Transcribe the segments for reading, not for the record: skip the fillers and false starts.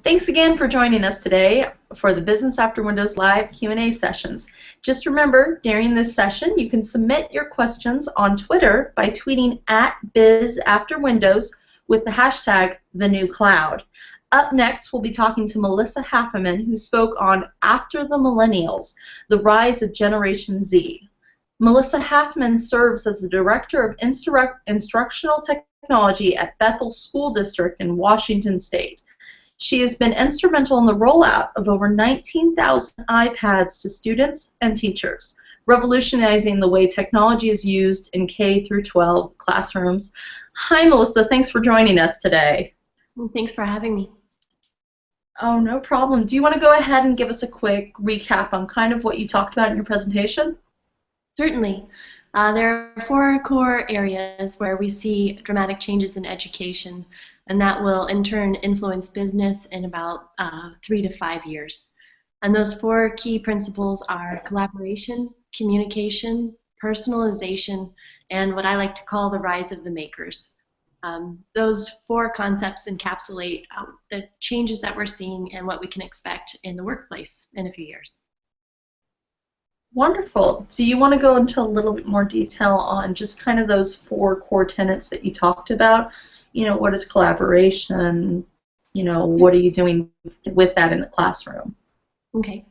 Thanks again for joining us today for the Business After Windows Live Q&A sessions. Just remember, during this session, you can submit your questions on Twitter by tweeting at BizAfterWindows with the hashtag #TheNewCloud. Up next, we'll be talking to Melissa Haffeman, who spoke on After the Millennials, the Rise of Generation Z. Melissa Haffeman serves as the Director of Instructional Technology at Bethel School District in Washington State. She has been instrumental in the rollout of over 19,000 iPads to students and teachers, revolutionizing the way technology is used in K through 12 classrooms. Hi, Melissa. Thanks for joining us today. Thanks for having me. Oh, no problem. Do you want to go ahead and give us a quick recap on kind of what you talked about in your presentation? Certainly. There are 4 core areas where we see dramatic changes in education, and that will in turn influence business in about 3 to 5 years. And those 4 key principles are collaboration, communication, personalization, and what I like to call the rise of the makers. Those 4 concepts encapsulate the changes that we're seeing and what we can expect in the workplace in a few years. Wonderful. Do you want to go into a little bit more detail on just kind of those 4 core tenets that you talked about? You know, what is collaboration? You know, what are you doing with that in the classroom? Okay.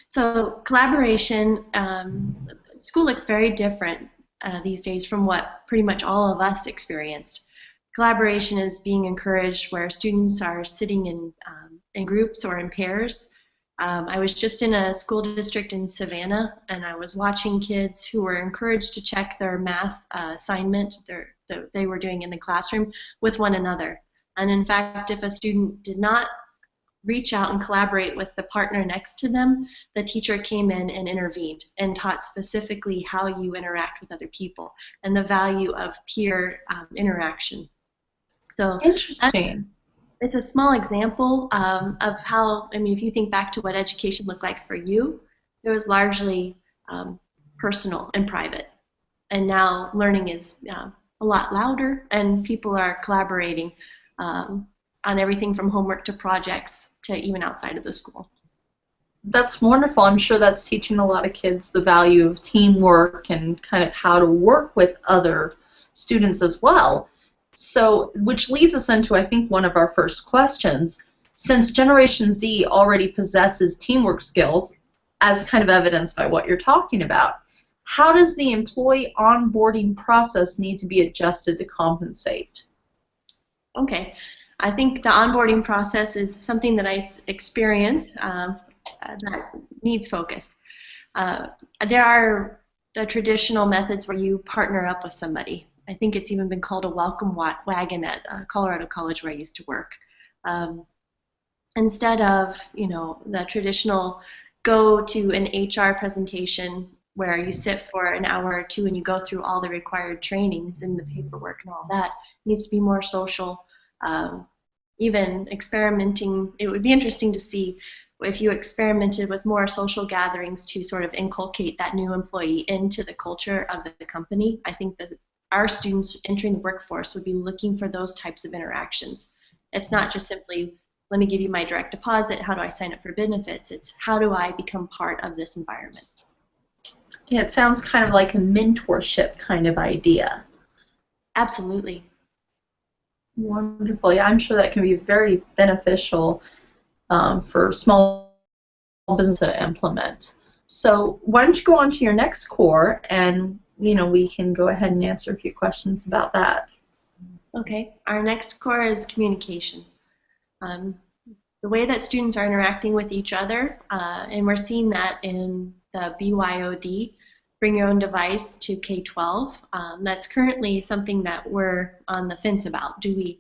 So collaboration, school looks very different these days from what pretty much all of us experienced. Collaboration is being encouraged where students are sitting in groups or in pairs. I was just in a school district in Savannah, and I was watching kids who were encouraged to check their math assignment that they were doing in the classroom with one another. And in fact, if a student did not reach out and collaborate with the partner next to them, the teacher came in and intervened and taught specifically how you interact with other people and the value of peer interaction. So interesting. It's a small example of how, I mean, if you think back to what education looked like for you, it was largely personal and private. And now learning is a lot louder, and people are collaborating on everything from homework to projects to even outside of the school. That's wonderful. I'm sure that's teaching a lot of kids the value of teamwork and kind of how to work with other students as well. So, which leads us into, I think, one of our first questions. Since Generation Z already possesses teamwork skills, as kind of evidenced by what you're talking about, how does the employee onboarding process need to be adjusted to compensate? Okay. I think the onboarding process is something that I experience that needs focus. There are the traditional methods where you partner up with somebody. I think it's even been called a welcome wagon at Colorado College where I used to work. Instead of, you know, the traditional go to an HR presentation where you sit for an hour or 2 and you go through all the required trainings and the paperwork and all that, it needs to be more social. Even experimenting, it would be interesting to see if you experimented with more social gatherings to sort of inculcate that new employee into the culture of the company. I think that our students entering the workforce would be looking for those types of interactions. It's not just simply, let me give you my direct deposit, how do I sign up for benefits? It's how do I become part of this environment? Yeah, it sounds kind of like a mentorship kind of idea. Absolutely. Wonderful. Yeah, I'm sure that can be very beneficial for small business to implement. So why don't you go on to your next core, and you know, we can go ahead and answer a few questions about that. Okay. Our next core is communication. The way that students are interacting with each other, and we're seeing that in the BYOD, bring your own device to K-12. That's currently something that we're on the fence about. Do we,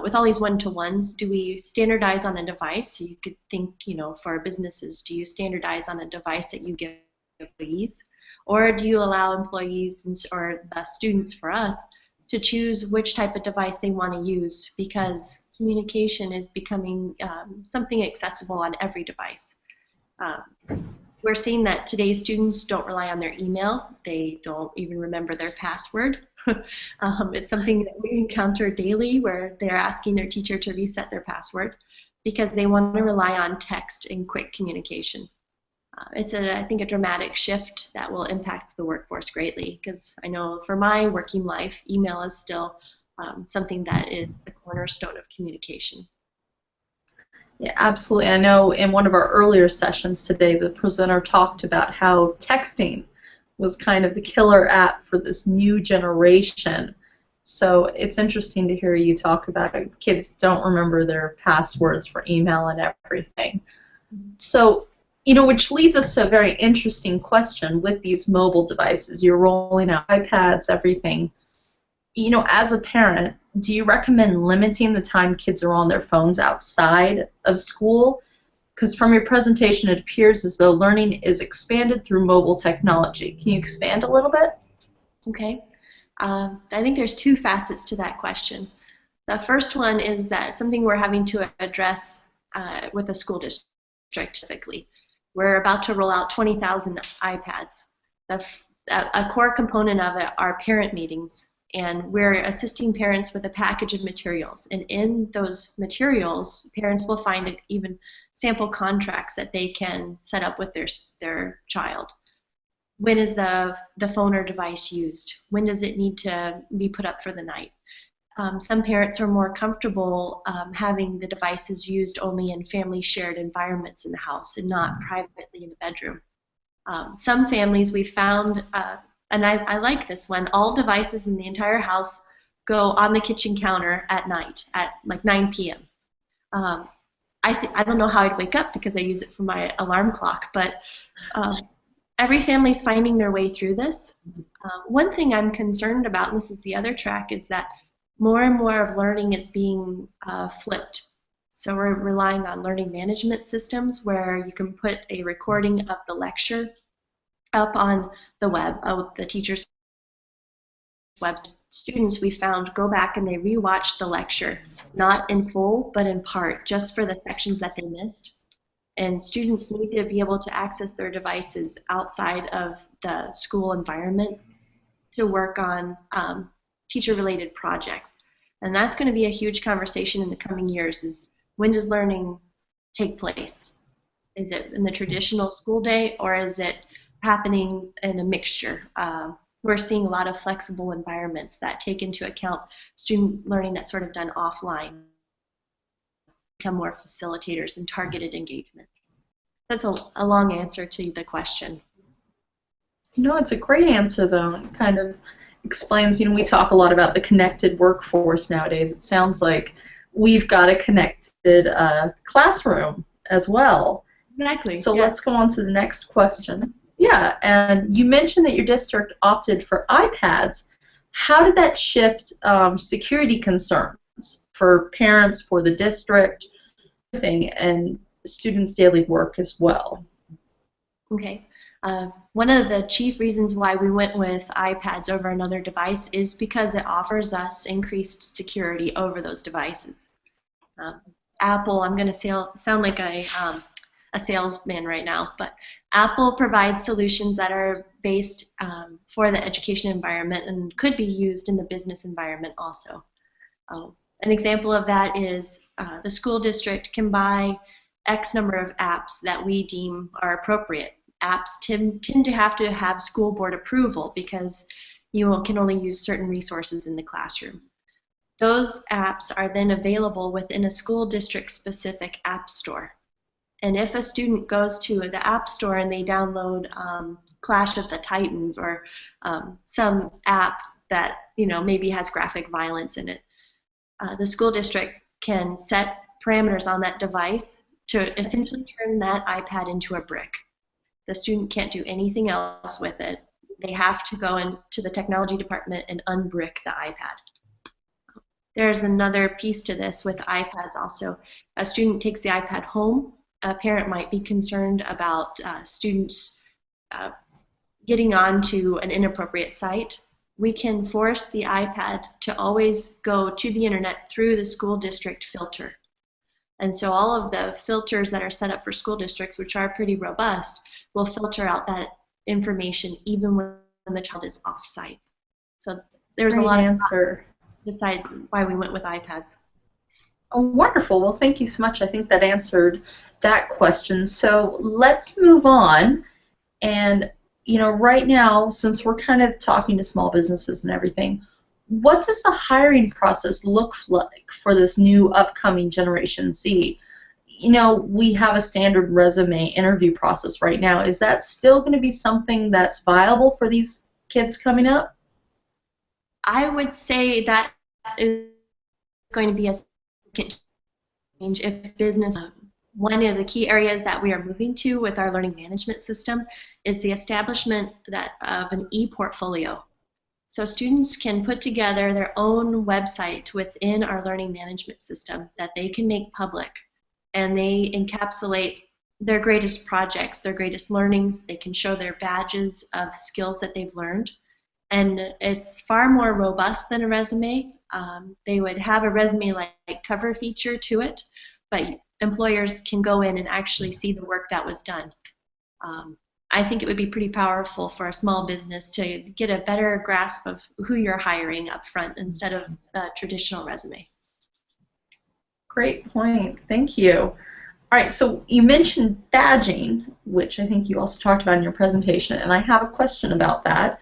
with all these one-to-ones, do we standardize on a device? So you could think, you know, for businesses, do you standardize on a device that you give employees? Or do you allow employees or the students for us to choose which type of device they want to use, because communication is becoming something accessible on every device. We're seeing that today's students don't rely on their email. They don't even remember their password. It's something that we encounter daily where they're asking their teacher to reset their password. because they want to rely on text and quick communication. It's, I think, a dramatic shift that will impact the workforce greatly, because I know for my working life, email is still something that is the cornerstone of communication. Yeah, absolutely. I know in one of our earlier sessions today, the presenter talked about how texting was kind of the killer app for this new generation. So it's interesting to hear you talk about it. Kids don't remember their passwords for email and everything. So, which leads us to a very interesting question with these mobile devices. You're rolling out iPads, everything. As a parent, do you recommend limiting the time kids are on their phones outside of school? Because from your presentation, it appears as though learning is expanded through mobile technology. Can you expand a little bit? Okay. I think there's two facets to that question. The first one is that something we're having to address with the school district specifically. We're about to roll out 20,000 iPads. A core component of it are parent meetings, and we're assisting parents with a package of materials. And in those materials, parents will find even sample contracts that they can set up with their child. When is the phone or device used? When does it need to be put up for the night? Some parents are more comfortable having the devices used only in family shared environments in the house and not privately in the bedroom. Some families we found, and I like this one, all devices in the entire house go on the kitchen counter at night at like 9 p.m. I don't know how I'd wake up because I use it for my alarm clock, but every family's finding their way through this. One thing I'm concerned about, and this is the other track, is that more and more of learning is being flipped. So we're relying on learning management systems where you can put a recording of the lecture up on the web, the teacher's website. Students we found go back and they rewatch the lecture, not in full, but in part, just for the sections that they missed. And students need to be able to access their devices outside of the school environment to work on teacher-related projects. And that's going to be a huge conversation in the coming years, is when does learning take place? Is it in the traditional school day, or is it happening in a mixture? We're seeing a lot of flexible environments that take into account student learning that's sort of done offline, become more facilitators and targeted engagement. That's a long answer to the question. No, it's a great answer, though. It kind of explains, we talk a lot about the connected workforce nowadays. It sounds like we've got a connected classroom as well. Exactly. So let's go on to the next question. Yeah, and you mentioned that your district opted for iPads. How did that shift security concerns for parents, for the district, and students' daily work as well? Okay. One of the chief reasons why we went with iPads over another device is because it offers us increased security over those devices. Apple, I'm going to sound like a salesman right now, but Apple provides solutions that are based for the education environment and could be used in the business environment also. An example of that is the school district can buy X number of apps that we deem are appropriate. Apps tend to have school board approval because you can only use certain resources in the classroom. Those apps are then available within a school district specific app store. And if a student goes to the app store and they download Clash of the Titans or some app that maybe has graphic violence in it, the school district can set parameters on that device to essentially turn that iPad into a brick. The student can't do anything else with it. They have to go into the technology department and unbrick the iPad. There's another piece to this with iPads also. A student takes the iPad home. A parent might be concerned about students getting onto an inappropriate site. We can force the iPad to always go to the internet through the school district filter. And so all of the filters that are set up for school districts, which are pretty robust, will filter out that information even when the child is off-site. So there's a lot of answer besides why we went with iPads. Oh, wonderful. Well, thank you so much. I think that answered that question. So let's move on. And, right now, since we're kind of talking to small businesses and everything, what does the hiring process look like for this new upcoming Generation Z? We have a standard resume interview process right now. Is that still going to be something that's viable for these kids coming up? I would say that is going to be a significant change if business. One of the key areas that we are moving to with our learning management system is the establishment of an e-portfolio. So students can put together their own website within our learning management system that they can make public, and they encapsulate their greatest projects, their greatest learnings. They can show their badges of skills that they've learned, and it's far more robust than a resume. They would have a resume-like cover feature to it, but employers can go in and actually see the work that was done. I think it would be pretty powerful for a small business to get a better grasp of who you're hiring up front instead of the traditional resume. Great point. Thank you. All right, so you mentioned badging, which I think you also talked about in your presentation, and I have a question about that.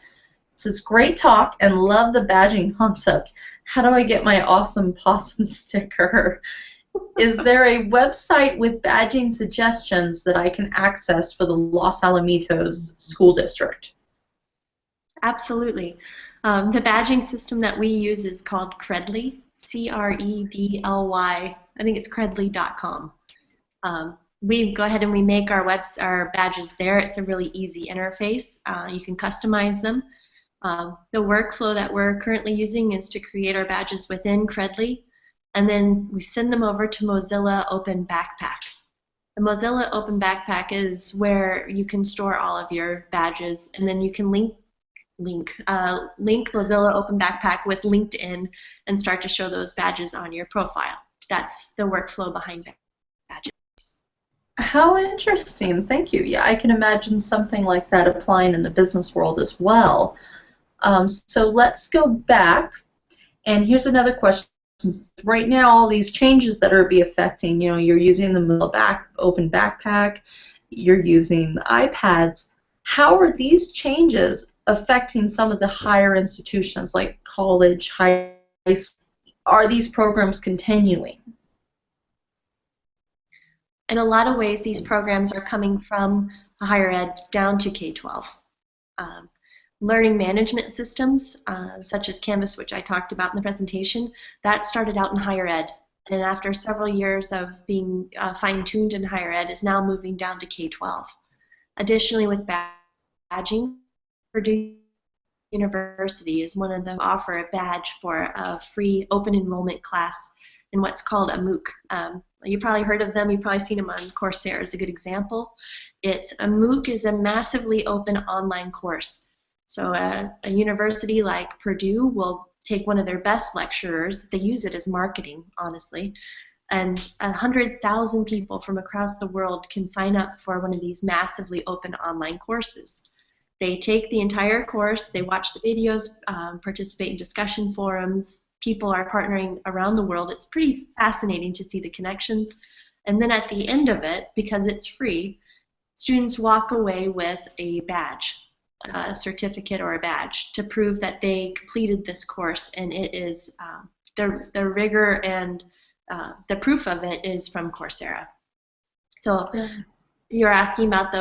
It says, great talk and love the badging concept. How do I get my awesome possum sticker? Is there a website with badging suggestions that I can access for the Los Alamitos School District? Absolutely. The badging system that we use is called Credly, C-R-E-D-L-Y. I think it's credly.com. We go ahead and we make our badges there. It's a really easy interface. You can customize them. The workflow that we're currently using is to create our badges within Credly, and then we send them over to Mozilla Open Backpack. The Mozilla Open Backpack is where you can store all of your badges, and then you can link Mozilla Open Backpack with LinkedIn and start to show those badges on your profile. That's the workflow behind badges. How interesting. Thank you. Yeah, I can imagine something like that applying in the business world as well. So let's go back, and here's another question. Right now, all these changes that are affecting, you're using the Open Backpack, you're using the iPads. How are these changes affecting some of the higher institutions like college, high school? Are these programs continuing? In a lot of ways, these programs are coming from higher ed down to K-12. Learning management systems, such as Canvas, which I talked about in the presentation, that started out in higher ed, and after several years of being fine-tuned in higher ed, is now moving down to K-12. Additionally, with badging, Purdue University is one of them offer a badge for a free open enrollment class in what's called a MOOC. You probably heard of them. You've probably seen them on Coursera is a good example. A MOOC is a massively open online course. So a university like Purdue will take one of their best lecturers. They use it as marketing, honestly. And 100,000 people from across the world can sign up for one of these massively open online courses. They take the entire course, they watch the videos, participate in discussion forums. People are partnering around the world. It's pretty fascinating to see the connections. And then at the end of it, because it's free, students walk away with a badge, a certificate or a badge to prove that they completed this course, and it is the rigor and the proof of it is from Coursera. So you're asking about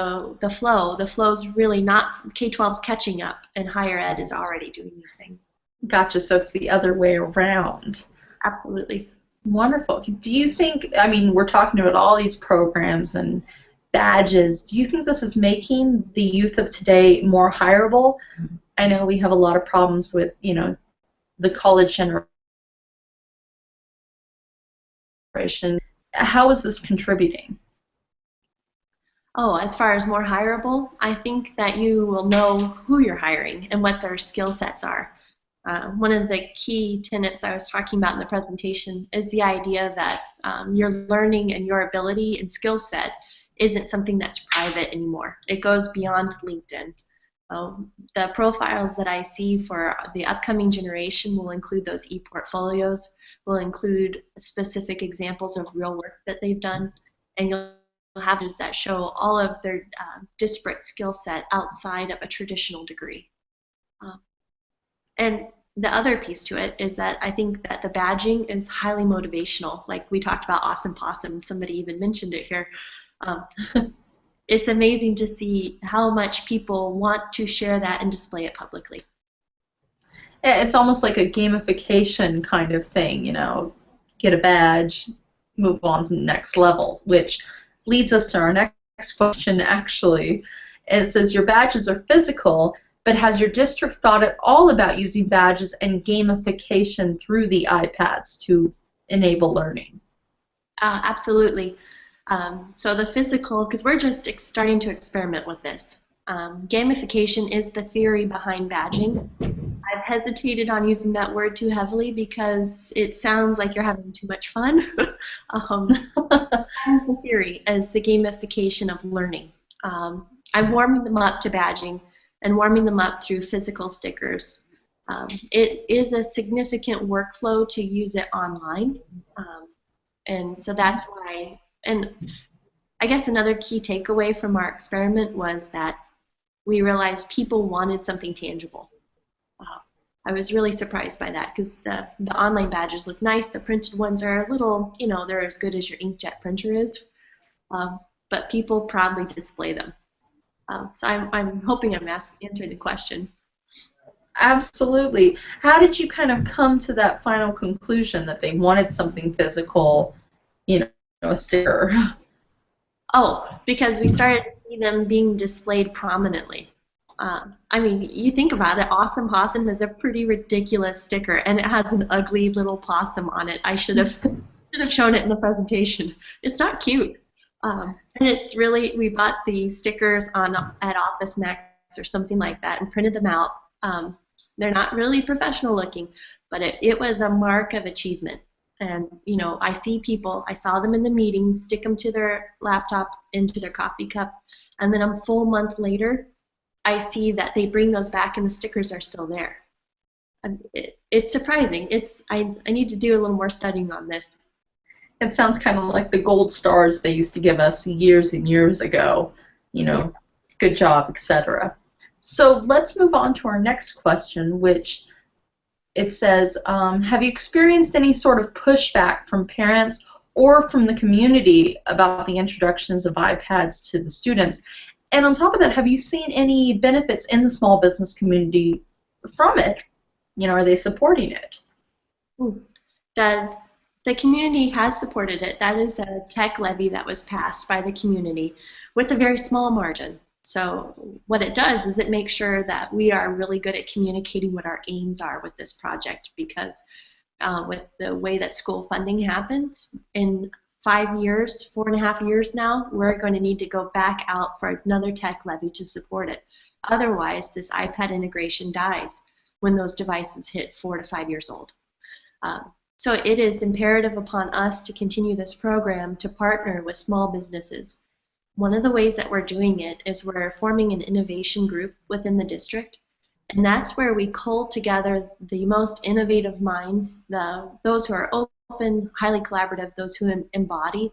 the flow. The flow is really not, K-12's catching up, and higher ed is already doing these things. Gotcha, so it's the other way around. Absolutely. Wonderful. Do you think, we're talking about all these programs and badges, do you think this is making the youth of today more hireable? I know we have a lot of problems with, the college generation. How is this contributing? Oh, as far as more hireable, I think that you will know who you're hiring and what their skill sets are. One of the key tenets I was talking about in the presentation is the idea that your learning and your ability and skill set isn't something that's private anymore. It goes beyond LinkedIn. The profiles that I see for the upcoming generation will include those e-portfolios will include specific examples of real work that they've done, and you'll have those that show all of their disparate skill set outside of a traditional degree. And the other piece to it is that I think that the badging is highly motivational. Like we talked about Awesome Possum, somebody even mentioned it here. It's amazing to see how much people want to share that and display it publicly. It's almost like a gamification kind of thing, get a badge, move on to the next level, which leads us to our next question, actually. It says, your badges are physical, but has your district thought at all about using badges and gamification through the iPads to enable learning? Absolutely. So the physical, because we're just starting to experiment with this. Gamification is the theory behind badging. I've hesitated on using that word too heavily because it sounds like you're having too much fun. That is the theory, as the gamification of learning. I'm warming them up to badging and warming them up through physical stickers. It is a significant workflow to use it online, and so that's why. And I guess another key takeaway from our experiment was that we realized people wanted something tangible. I was really surprised by that because the online badges look nice. The printed ones are a little, they're as good as your inkjet printer is, but people proudly display them. So I'm hoping I'm answering the question. Absolutely. How did you kind of come to that final conclusion that they wanted something physical, a sticker? Oh, because we started to see them being displayed prominently. I mean, you think about it, Awesome Possum is a pretty ridiculous sticker, and it has an ugly little possum on it. I should have shown it in the presentation. It's not cute. And it's really, we bought the stickers at Office Max or something like that and printed them out. They're not really professional looking, but it was a mark of achievement. And, I saw them in the meeting, stick them to their laptop, into their coffee cup, and then a full month later, I see that they bring those back and the stickers are still there. And it's surprising. I need to do a little more studying on this. It sounds kind of like the gold stars they used to give us years and years ago, good job, etc. So let's move on to our next question, which it says, have you experienced any sort of pushback from parents or from the community about the introductions of iPads to the students? And on top of that, have you seen any benefits in the small business community from it? Are they supporting it? The community has supported it. That is a tech levy that was passed by the community with a very small margin. So what it does is it makes sure that we are really good at communicating what our aims are with this project, because with the way that school funding happens, in 5 years, 4.5 years now, we're going to need to go back out for another tech levy to support it. Otherwise, this iPad integration dies when those devices hit 4 to 5 years old. So it is imperative upon us to continue this program to partner with small businesses. One of the ways that we're doing it is we're forming an innovation group within the district, and that's where we cull together the most innovative minds, those who are open, highly collaborative, those who embody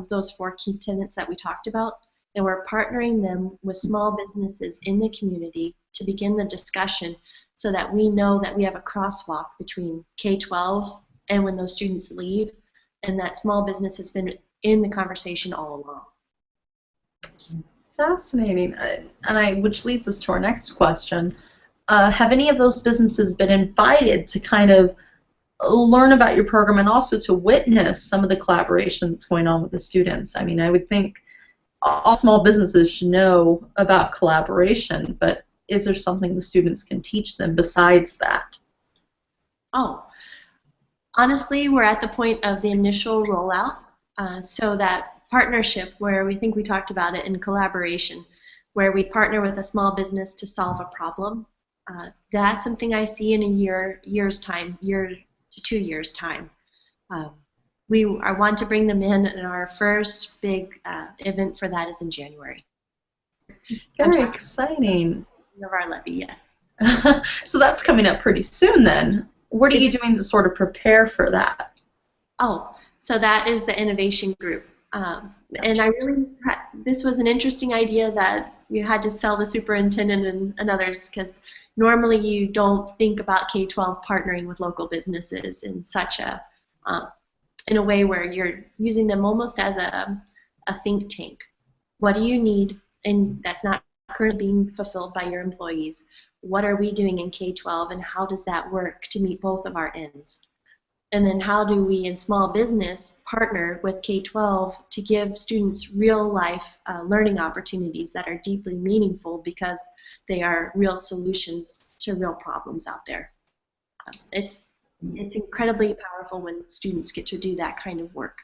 those 4 key tenets that we talked about, and we're partnering them with small businesses in the community to begin the discussion so that we know that we have a crosswalk between K-12 and when those students leave, and that small business has been in the conversation all along. Fascinating. Which leads us to our next question. Have any of those businesses been invited to kind of learn about your program and also to witness some of the collaboration that's going on with the students? I mean, I would think all small businesses should know about collaboration, but is there something the students can teach them besides that? Oh, honestly, we're at the point of the initial rollout, so that partnership where we talked about it in collaboration, where we partner with a small business to solve a problem. That's something I see in a year to 2 years time. I want to bring them in, and our first big event for that is in January. Very exciting. Of our levy, yes. So that's coming up pretty soon then. What are you doing to sort of prepare for that? Oh, so that is the innovation group. And this was an interesting idea that you had to sell the superintendent and others, because normally you don't think about K-12 partnering with local businesses in such in a way where you're using them almost as a think tank. What do you need, and that's not currently being fulfilled by your employees? What are we doing in K-12, and how does that work to meet both of our ends? And then how do we in small business partner with K-12 to give students real life learning opportunities that are deeply meaningful because they are real solutions to real problems out there. It's incredibly powerful when students get to do that kind of work.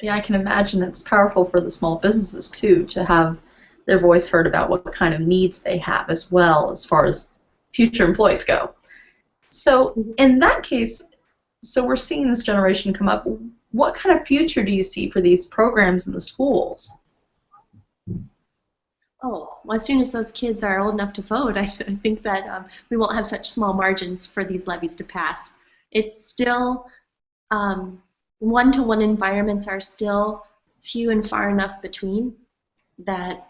Yeah, I can imagine it's powerful for the small businesses too to have their voice heard about what kind of needs they have as well as far as future employees go. So in that case, so we're seeing this generation come up. What kind of future do you see for these programs in the schools? Oh, well, as soon as those kids are old enough to vote, I think that we won't have such small margins for these levies to pass. It's still, one-to-one environments are still few and far enough between that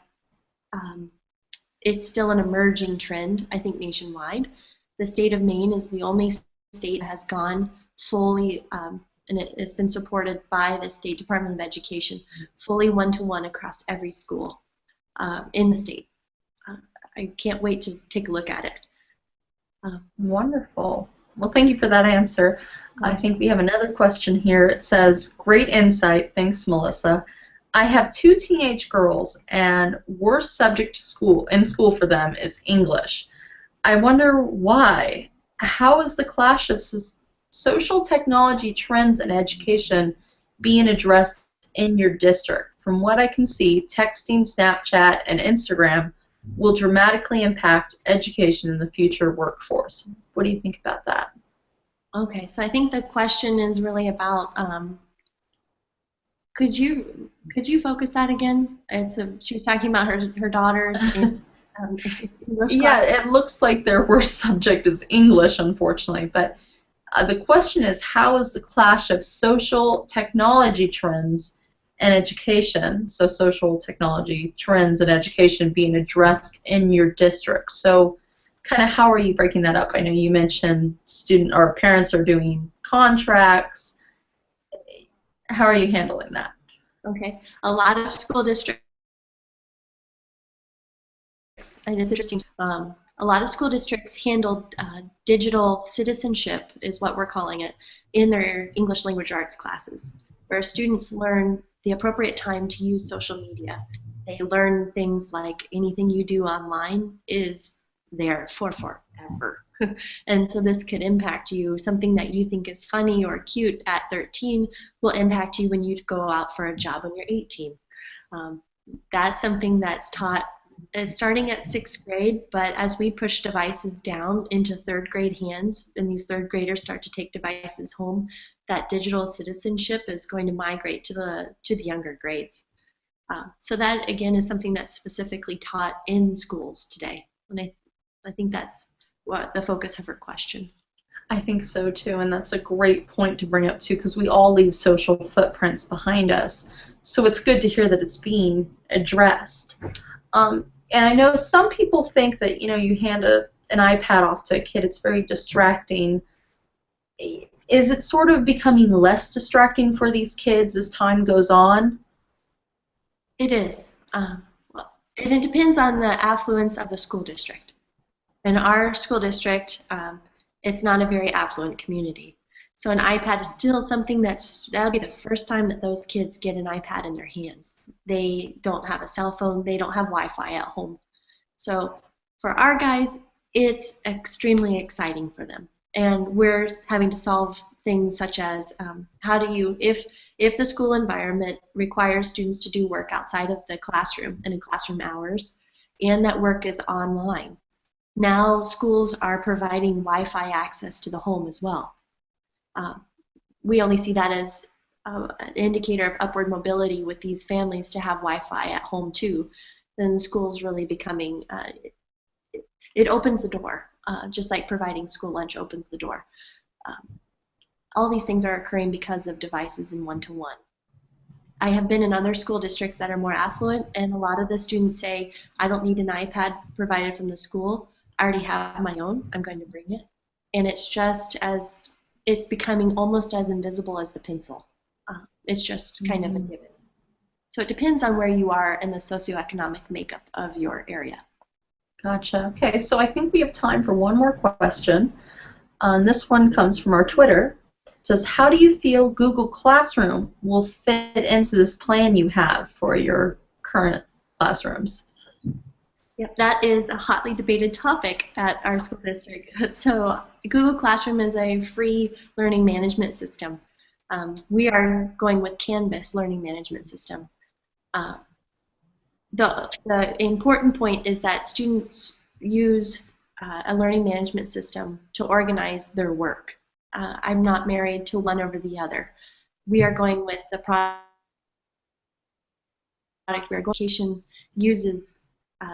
it's still an emerging trend, I think, nationwide. The state of Maine is the only state that has gone fully, and it's been supported by the State Department of Education, fully one-to-one across every school in the state. I can't wait to take a look at it. Wonderful. Well, thank you for that answer. I think we have another question here. It says, great insight. Thanks, Melissa. I have 2 teenage girls, and worst subject in school for them is English. I wonder why. How is the clash of social technology trends in education being addressed in your district? From what I can see, texting, Snapchat, and Instagram will dramatically impact education in the future workforce. What do you think about that? Okay, so I think the question is really about, could you focus that again? She was talking about her daughters in English class. Yeah, it looks like their worst subject is English, unfortunately, but the question is, how is the clash of social technology trends and education, so social technology trends and education, being addressed in your district? So kind of how are you breaking that up? I know you mentioned student or parents are doing contracts. How are you handling that? Okay, a lot of school districts, and it's interesting, a lot of school districts handle digital citizenship, is what we're calling it, in their English language arts classes, where students learn the appropriate time to use social media. They learn things like anything you do online is there for forever. And so this could impact you. Something that you think is funny or cute at 13 will impact you when you go out for a job when you're 18. That's something that's taught starting at 6th grade, but as we push devices down into 3rd grade hands, and these 3rd graders start to take devices home, that digital citizenship is going to migrate to the younger grades. So that, again, is something that's specifically taught in schools today. And I think that's what the focus of her question. I think so too, and that's a great point to bring up too, because we all leave social footprints behind us. So it's good to hear that it's being addressed. And I know some people think that, you hand an iPad off to a kid, it's very distracting. Is it sort of becoming less distracting for these kids as time goes on? It is. Well, and it depends on the affluence of the school district. In our school district, it's not a very affluent community. So an iPad is still something that'll be the first time that those kids get an iPad in their hands. They don't have a cell phone, they don't have Wi-Fi at home. So for our guys, it's extremely exciting for them. And we're having to solve things such as how do you, if the school environment requires students to do work outside of the classroom and in classroom hours, and that work is online, now schools are providing Wi-Fi access to the home as well. We only see that as an indicator of upward mobility with these families to have Wi-Fi at home too. Then the school's really becoming, it opens the door, just like providing school lunch opens the door. All these things are occurring because of devices and one-to-one. I have been in other school districts that are more affluent, and a lot of the students say, I don't need an iPad provided from the school. I already have my own. I'm going to bring it. And it's becoming almost as invisible as the pencil. It's just kind of a given. So it depends on where you are and the socioeconomic makeup of your area. Gotcha. Okay, so I think we have time for one more question. This one comes from our Twitter. It says, how do you feel Google Classroom will fit into this plan you have for your current classrooms? Yep, that is a hotly debated topic at our school district. So Google Classroom is a free learning management system. We are going with Canvas learning management system. The important point is that students use a learning management system to organize their work. I'm not married to one over the other. We are going with the product where education uses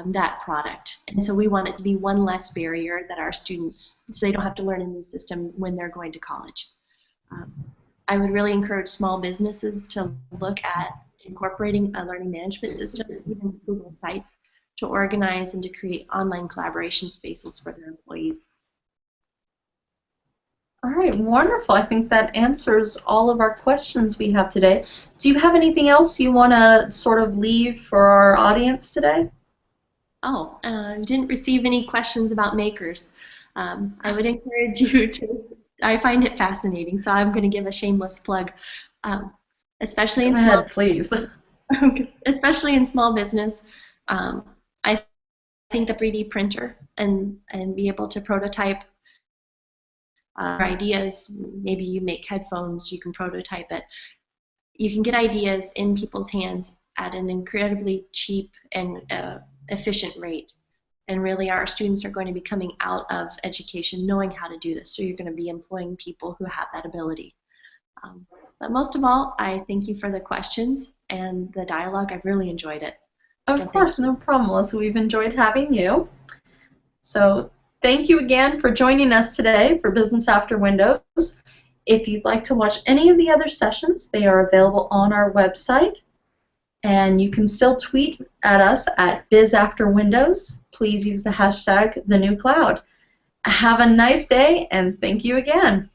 that product. And so we want it to be one less barrier that our students, so they don't have to learn a new system when they're going to college. I would really encourage small businesses to look at incorporating a learning management system, even Google Sites, to organize and to create online collaboration spaces for their employees. All right, wonderful. I think that answers all of our questions we have today. Do you have anything else you want to sort of leave for our audience today? Oh, didn't receive any questions about makers. I would encourage you to, I find it fascinating, so I'm going to give a shameless plug. Especially in small, please. Especially in small business, I think the 3D printer and be able to prototype ideas. Maybe you make headphones, you can prototype it. You can get ideas in people's hands at an incredibly cheap and efficient rate. And really, our students are going to be coming out of education knowing how to do this. So you're going to be employing people who have that ability. But most of all, I thank you for the questions and the dialogue. I've really enjoyed it. Of course, no problem, Melissa. We've enjoyed having you. So thank you again for joining us today for Business After Windows. If you'd like to watch any of the other sessions, they are available on our website. And you can still tweet at us at BizAfterWindows. Please use the hashtag #TheNewCloud. Have a nice day, and thank you again.